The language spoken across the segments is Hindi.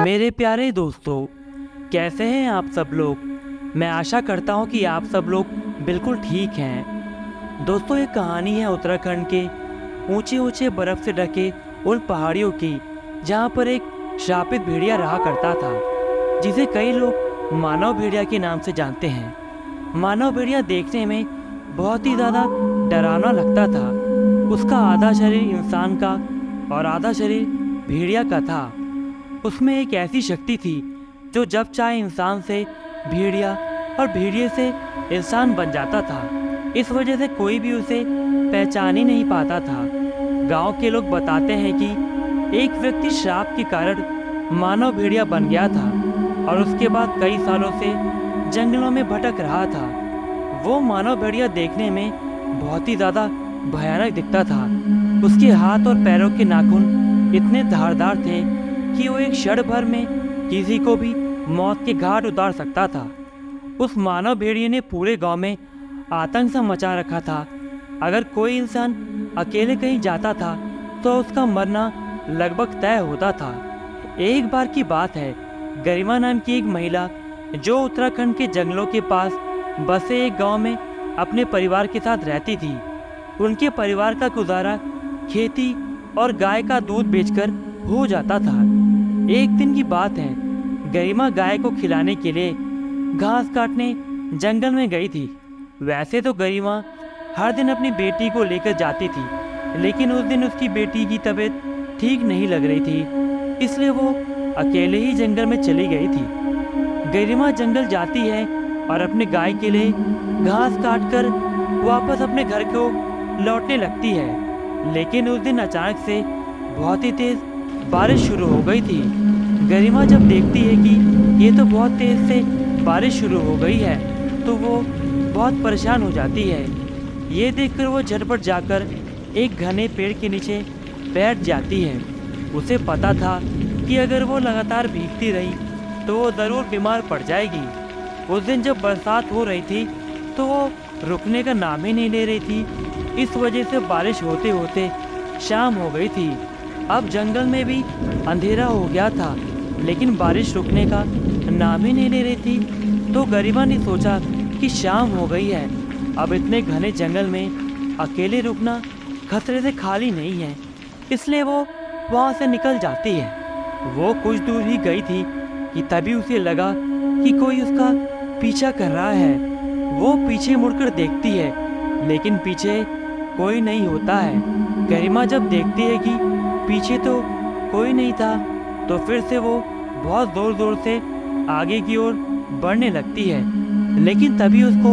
मेरे प्यारे दोस्तों, कैसे हैं आप सब लोग। मैं आशा करता हूं कि आप सब लोग बिल्कुल ठीक हैं। दोस्तों, एक कहानी है उत्तराखंड के ऊंचे ऊंचे बर्फ से ढके उन पहाड़ियों की, जहां पर एक श्रापित भेड़िया रहा करता था, जिसे कई लोग मानव भेड़िया के नाम से जानते हैं। मानव भेड़िया देखने में बहुत ही ज़्यादा डरावना लगता था। उसका आधा शरीर इंसान का और आधा शरीर भेड़िया का था। उसमें एक ऐसी शक्ति थी जो जब चाहे इंसान से भेड़िया और भेड़िए से इंसान बन जाता था। इस वजह से कोई भी उसे पहचान ही नहीं पाता था। गांव के लोग बताते हैं कि एक व्यक्ति श्राप के कारण मानव भेड़िया बन गया था और उसके बाद कई सालों से जंगलों में भटक रहा था। वो मानव भेड़िया देखने में बहुत ही ज़्यादा भयानक दिखता था। उसके हाथ और पैरों के नाखून इतने धारदार थे कि वो एक क्षण भर में किसी को भी मौत के घाट उतार सकता था। उस मानव भेड़िए ने पूरे गांव में आतंक सा मचा रखा था। अगर कोई इंसान अकेले कहीं जाता था तो उसका मरना लगभग तय होता था। एक बार की बात है, गरिमा नाम की एक महिला जो उत्तराखंड के जंगलों के पास बसे एक गांव में अपने परिवार के साथ रहती थी। उनके परिवार का गुजारा खेती और गाय का दूध बेचकर हो जाता था। एक दिन की बात है, गरिमा गाय को खिलाने के लिए घास काटने जंगल में गई थी। वैसे तो गरिमा हर दिन अपनी बेटी को लेकर जाती थी, लेकिन उस दिन उसकी बेटी की तबीयत ठीक नहीं लग रही थी, इसलिए वो अकेले ही जंगल में चली गई थी। गरिमा जंगल जाती है और अपने गाय के लिए घास काटकर वापस अपने घर को लौटने लगती है। लेकिन उस दिन अचानक से बहुत ही तेज बारिश शुरू हो गई थी। गरिमा जब देखती है कि ये तो बहुत तेज से बारिश शुरू हो गई है तो वो बहुत परेशान हो जाती है। ये देखकर वो झटपट जाकर एक घने पेड़ के नीचे बैठ जाती है। उसे पता था कि अगर वो लगातार भीगती रही तो वो ज़रूर बीमार पड़ जाएगी। उस दिन जब बरसात हो रही थी तो वो रुकने का नाम ही नहीं ले रही थी। इस वजह से बारिश होते होते शाम हो गई थी। अब जंगल में भी अंधेरा हो गया था, लेकिन बारिश रुकने का नाम ही नहीं ले रही थी। तो गरिमा ने सोचा कि शाम हो गई है, अब इतने घने जंगल में अकेले रुकना खतरे से खाली नहीं है, इसलिए वो वहाँ से निकल जाती है। वो कुछ दूर ही गई थी कि तभी उसे लगा कि कोई उसका पीछा कर रहा है। वो पीछे मुड़कर देखती है, लेकिन पीछे कोई नहीं होता है। गरिमा जब देखती है कि पीछे तो कोई नहीं था तो फिर से वो बहुत ज़ोर ज़ोर से आगे की ओर बढ़ने लगती है, लेकिन तभी उसको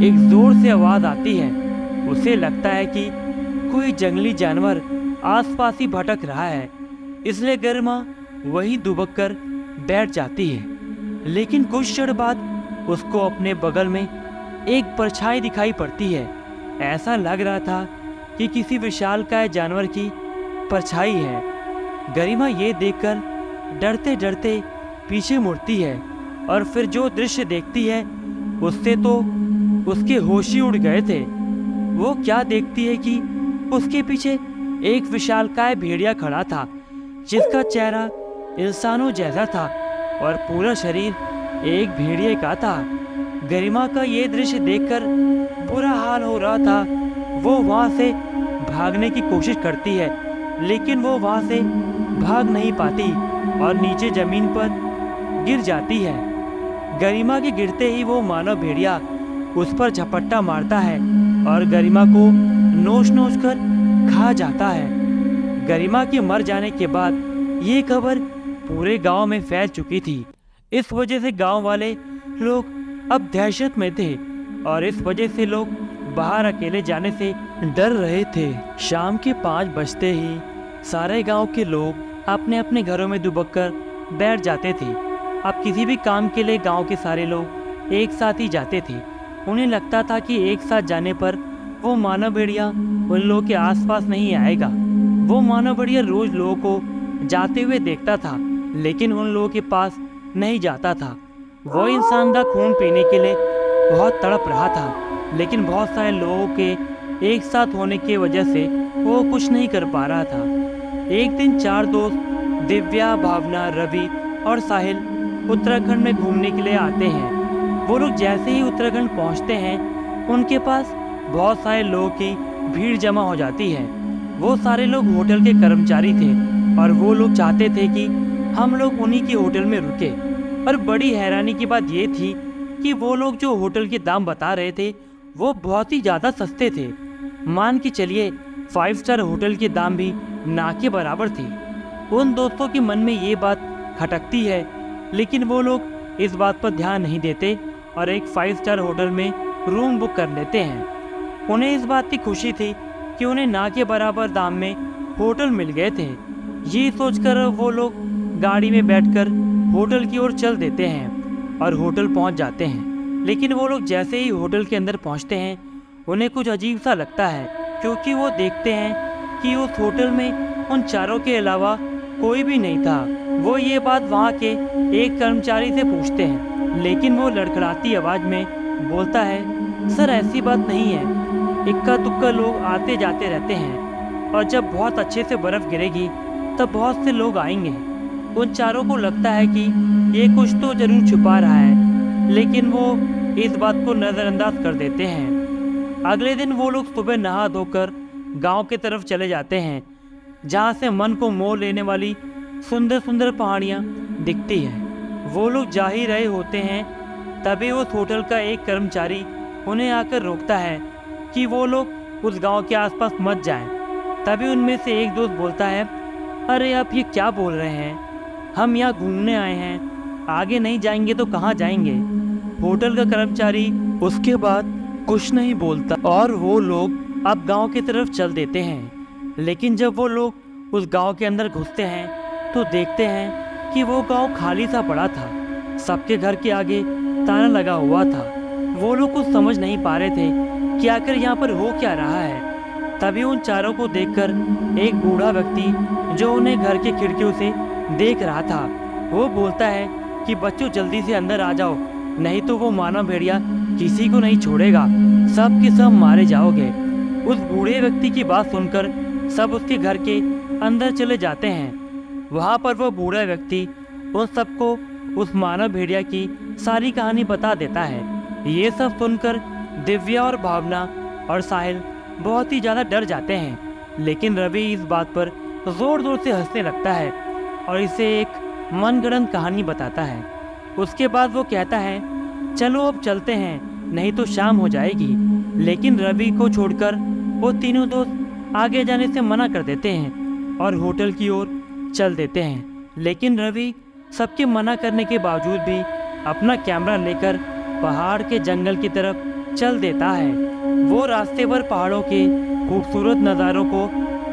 एक ज़ोर से आवाज़ आती है। उसे लगता है कि कोई जंगली जानवर आसपास ही भटक रहा है, इसलिए गरिमा वही दुबक कर बैठ जाती है। लेकिन कुछ क्षण बाद उसको अपने बगल में एक परछाई दिखाई पड़ती है। ऐसा लग रहा था कि किसी विशालकाय जानवर की परछाई है। गरिमा ये देखकर डरते डरते पीछे मुड़ती है और फिर जो दृश्य देखती है उससे तो उसके होश ही उड़ गए थे। वो क्या देखती है कि उसके पीछे एक विशालकाय भेड़िया खड़ा था, जिसका चेहरा इंसानों जैसा था और पूरा शरीर एक भेड़िए का था। गरिमा का ये दृश्य देखकर बुरा हाल हो रहा था। वो वहाँ से भागने की कोशिश करती है, लेकिन वो वहाँ से भाग नहीं पाती और नीचे ज़मीन पर गिर जाती है। गरिमा के गिरते ही वो मानव भेड़िया उस पर झपट्टा मारता है और गरिमा को नोच नोच कर खा जाता है। गरिमा के मर जाने के बाद ये खबर पूरे गांव में फैल चुकी थी। इस वजह से गांव वाले लोग अब दहशत में थे और इस वजह से लोग बाहर अकेले जाने से डर रहे थे। शाम के 5 बजते ही सारे गांव के लोग अपने अपने घरों में दुबक कर बैठ जाते थे। अब किसी भी काम के लिए गांव के सारे लोग एक साथ ही जाते थे। उन्हें लगता था कि एक साथ जाने पर वो मानव भेड़िया उन लोगों के आसपास नहीं आएगा। वो मानव भेड़िया रोज लोगों को जाते हुए देखता था, लेकिन उन लोगों के पास नहीं जाता था। वो इंसान का खून पीने के लिए बहुत तड़प रहा था, लेकिन बहुत सारे लोगों के एक साथ होने की वजह से वो कुछ नहीं कर पा रहा था। एक दिन 4 दोस्त दिव्या, भावना, रवि और साहिल उत्तराखंड में घूमने के लिए आते हैं। वो लोग जैसे ही उत्तराखंड पहुंचते हैं उनके पास बहुत सारे लोगों की भीड़ जमा हो जाती है। वो सारे लोग होटल के कर्मचारी थे और वो लोग चाहते थे कि हम लोग उन्हीं की होटल में रुके। पर बड़ी हैरानी की बात ये थी कि वो लोग जो होटल के दाम बता रहे थे वो बहुत ही ज़्यादा सस्ते थे। मान के चलिए 5 स्टार होटल के दाम भी ना के बराबर थे। उन दोस्तों के मन में ये बात खटकती है, लेकिन वो लोग इस बात पर ध्यान नहीं देते और एक 5 स्टार होटल में रूम बुक कर लेते हैं। उन्हें इस बात की खुशी थी कि उन्हें ना के बराबर दाम में होटल मिल गए थे। ये सोचकर वो लोग गाड़ी में बैठकर होटल की ओर चल देते हैं और होटल पहुंच जाते हैं। लेकिन वो लोग जैसे ही होटल के अंदर पहुंचते हैं उन्हें कुछ अजीब सा लगता है, क्योंकि वो देखते हैं कि उस होटल में उन चारों के अलावा कोई भी नहीं था। वो ये बात वहाँ के एक कर्मचारी से पूछते हैं, लेकिन वो लड़खड़ाती आवाज़ में बोलता है, सर ऐसी बात नहीं है, इक्का दुक्का लोग आते जाते रहते हैं और जब बहुत अच्छे से बर्फ़ गिरेगी तब बहुत से लोग आएंगे। उन चारों को लगता है कि ये कुछ तो ज़रूर छुपा रहा है, लेकिन वो इस बात को नज़रअंदाज कर देते हैं। अगले दिन वो लोग सुबह नहा धोकर गांव की तरफ चले जाते हैं, जहां से मन को मोह लेने वाली सुंदर सुंदर पहाड़ियां दिखती हैं। वो लोग जा ही रहे होते हैं, तभी उस होटल का एक कर्मचारी उन्हें आकर रोकता है कि वो लोग उस गांव के आसपास मत जाएं। तभी उनमें से एक दोस्त बोलता है, अरे आप ये क्या बोल रहे हैं, हम यहाँ घूमने आए हैं, आगे नहीं जाएंगे तो कहाँ जाएंगे। होटल का कर्मचारी उसके बाद कुछ नहीं बोलता और वो लोग अब गांव की तरफ चल देते हैं। लेकिन जब वो लोग उस गांव के अंदर घुसते हैं तो देखते हैं कि वो गांव खाली सा पड़ा था। सबके घर के आगे ताला लगा हुआ था। वो लोग कुछ समझ नहीं पा रहे थे कि आखिर यहाँ पर हो क्या रहा है। तभी उन चारों को देखकर एक बूढ़ा व्यक्ति जो उन्हें घर की खिड़कियों से देख रहा था, वो बोलता है कि बच्चों जल्दी से अंदर आ जाओ, नहीं तो वो मानव भेड़िया किसी को नहीं छोड़ेगा, सब के सब मारे जाओगे। उस बूढ़े व्यक्ति की बात सुनकर सब उसके घर के अंदर चले जाते हैं। वहाँ पर वो बूढ़ा व्यक्ति उन सबको उस मानव भेड़िया की सारी कहानी बता देता है। ये सब सुनकर दिव्या और भावना और साहिल बहुत ही ज़्यादा डर जाते हैं, लेकिन रवि इस बात पर ज़ोर ज़ोर से हंसने लगता है और इसे एक मनगढ़ंत कहानी बताता है। उसके बाद वो कहता है, चलो अब चलते हैं, नहीं तो शाम हो जाएगी। लेकिन रवि को छोड़कर वो तीनों दोस्त आगे जाने से मना कर देते हैं और होटल की ओर चल देते हैं। लेकिन रवि सबके मना करने के बावजूद भी अपना कैमरा लेकर पहाड़ के जंगल की तरफ चल देता है। वो रास्ते पर पहाड़ों के खूबसूरत नज़ारों को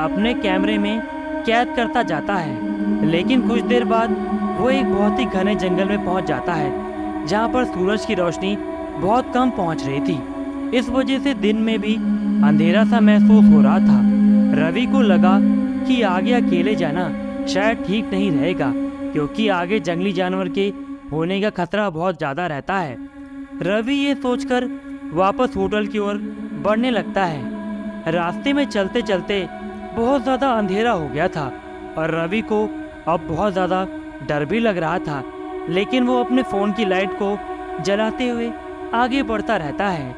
अपने कैमरे में कैद करता जाता है। लेकिन कुछ देर बाद वो एक बहुत ही घने जंगल में पहुंच जाता है, जहां पर सूरज की रोशनी बहुत कम पहुंच रही थी। इस वजह से दिन में भी अंधेरा सा महसूस हो रहा था। रवि को लगा कि आगे अकेले जाना शायद ठीक नहीं रहेगा, क्योंकि आगे जंगली जानवर के होने का खतरा बहुत ज़्यादा रहता है। रवि ये सोचकर वापस होटल की ओर बढ़ने लगता है। रास्ते में चलते चलते बहुत ज़्यादा अंधेरा हो गया था और रवि को अब बहुत ज़्यादा डर भी लग रहा था, लेकिन वो अपने फ़ोन की लाइट को जलाते हुए आगे बढ़ता रहता है।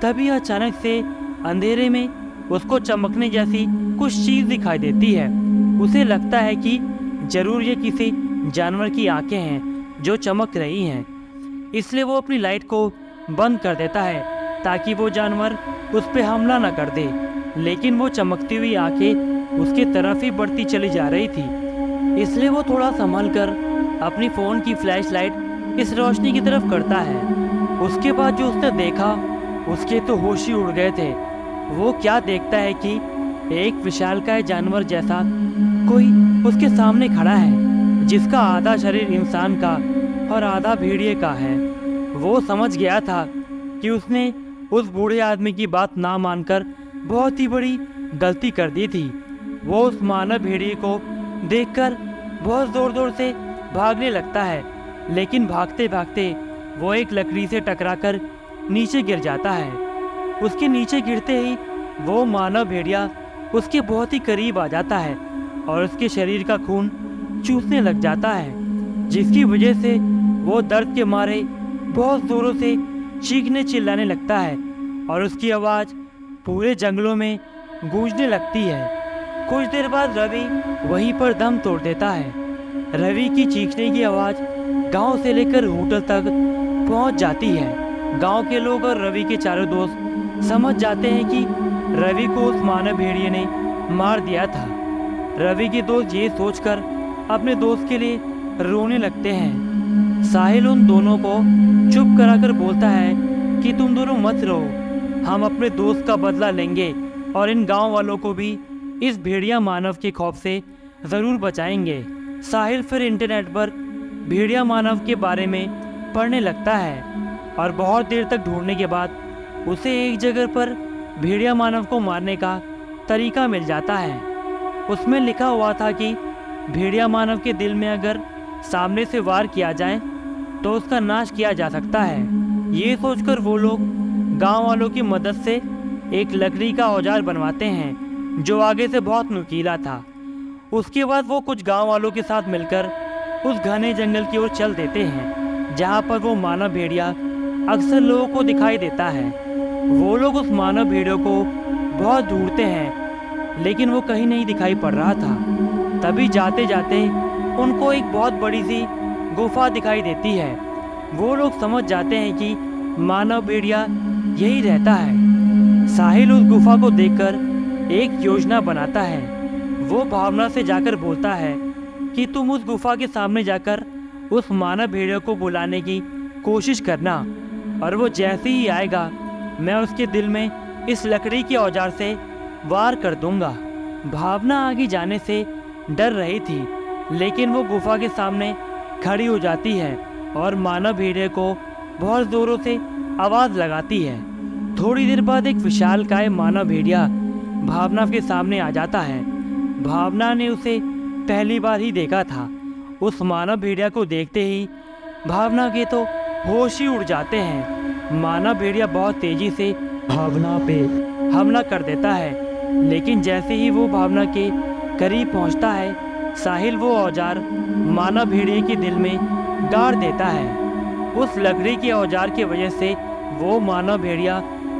तभी अचानक से अंधेरे में उसको चमकने जैसी कुछ चीज़ दिखाई देती है। उसे लगता है कि ज़रूर ये किसी जानवर की आंखें हैं जो चमक रही हैं, इसलिए वो अपनी लाइट को बंद कर देता है ताकि वो जानवर उस पर हमला न कर दे। लेकिन वो चमकती हुई आंखें उसके तरफ ही बढ़ती चली जा रही थी, इसलिए वो थोड़ा संभल कर अपनी फ़ोन की फ्लैश लाइट इस रोशनी की तरफ करता है। उसके बाद जो उसने देखा उसके तो होश ही उड़ गए थे। वो क्या देखता है कि एक विशालकाय जानवर जैसा कोई उसके सामने खड़ा है, जिसका आधा शरीर इंसान का और आधा भेड़िए का है। वो समझ गया था कि उसने उस बूढ़े आदमी की बात ना मानकर बहुत ही बड़ी गलती कर दी थी। वो उस मानव भेड़िए को देखकर बहुत ज़ोर ज़ोर से भागने लगता है, लेकिन भागते भागते वो एक लकड़ी से टकराकर नीचे गिर जाता है। उसके नीचे गिरते ही वो मानव भेड़िया उसके बहुत ही करीब आ जाता है और उसके शरीर का खून चूसने लग जाता है। जिसकी वजह से वो दर्द के मारे बहुत जोरों से चीखने चिल्लाने लगता है और उसकी आवाज़ पूरे जंगलों में गूंजने लगती है। कुछ देर बाद रवि वहीं पर दम तोड़ देता है। रवि की चीखने की आवाज़ गांव से लेकर होटल तक पहुंच जाती है। गांव के लोग और रवि के चारों दोस्त समझ जाते हैं कि रवि को उस मानव भेड़िए ने मार दिया था। रवि के दोस्त ये सोचकर अपने दोस्त के लिए रोने लगते हैं। साहिल उन दोनों को चुप कराकर बोलता है कि तुम दोनों मत रो, हम अपने दोस्त का बदला लेंगे और इन गांव वालों को भी इस भेड़िया मानव के खौफ से ज़रूर बचाएंगे। साहिल फिर इंटरनेट पर भेड़िया मानव के बारे में पढ़ने लगता है और बहुत देर तक ढूंढने के बाद उसे एक जगह पर भेड़िया मानव को मारने का तरीका मिल जाता है। उसमें लिखा हुआ था कि भेड़िया मानव के दिल में अगर सामने से वार किया जाए तो उसका नाश किया जा सकता है। ये सोचकर वो लोग गांव वालों की मदद से एक लकड़ी का औजार बनवाते हैं जो आगे से बहुत नुकीला था। उसके बाद वो कुछ गांव वालों के साथ मिलकर उस घने जंगल की ओर चल देते हैं जहां पर वो मानव भेड़िया अक्सर लोगों को दिखाई देता है। वो लोग उस मानव भेड़ियों को बहुत ढूंढते हैं लेकिन वो कहीं नहीं दिखाई पड़ रहा था। तभी जाते जाते उनको एक बहुत बड़ी सी गुफा दिखाई देती है। वो लोग समझ जाते हैं कि मानव भेड़िया यही रहता है। साहिल उस गुफा को देखकर एक योजना बनाता है। वो भावना से जाकर बोलता है कि तुम उस गुफा के सामने जाकर उस मानव भेड़िया को बुलाने की कोशिश करना और वो जैसे ही आएगा मैं उसके दिल में इस लकड़ी के औजार से वार कर दूंगा। भावना आगे जाने से डर रही थी लेकिन वो गुफा के सामने खड़ी हो जाती है और मानव भेड़िए को बहुत ज़ोरों से आवाज़ लगाती है। थोड़ी देर बाद एक विशालकाय मानव भेड़िया भावना के सामने आ जाता है। भावना ने उसे पहली बार ही देखा था। उस मानव भेड़िया को देखते ही भावना के तो होश ही उड़ जाते हैं। मानव भेड़िया बहुत तेजी से भावना पे हमला कर देता है लेकिन जैसे ही वो भावना के करीब पहुंचता है साहिल वो औजार मानव भेड़िए के दिल में गाड़ देता है। उस लकड़ी के औजार की वजह से वो मानव भेड़िया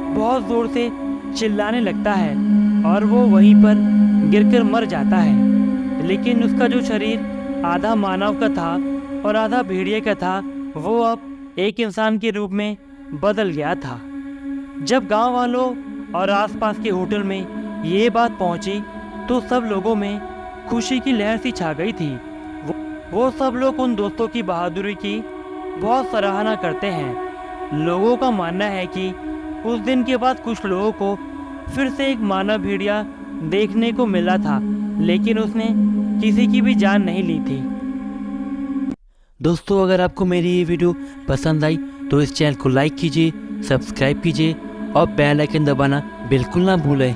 बहुत ज़ोर से चिल्लाने लगता है और वो वहीं पर गिरकर मर जाता है। लेकिन उसका जो शरीर आधा मानव का था और आधा भेड़िए का था वो अब एक इंसान के रूप में बदल गया था। जब गांव वालों और आसपास के होटल में ये बात पहुंची तो सब लोगों में खुशी की लहर सी छा गई थी। वो सब लोग उन दोस्तों की बहादुरी की बहुत सराहना करते हैं। लोगों का मानना है कि उस दिन के बाद कुछ लोगों को फिर से एक मानव भेड़िया देखने को मिला था लेकिन उसने किसी की भी जान नहीं ली थी। दोस्तों अगर आपको मेरी ये वीडियो पसंद आई तो इस चैनल को लाइक कीजिए, सब्सक्राइब कीजिए और बेल आइकन दबाना बिल्कुल ना भूलें।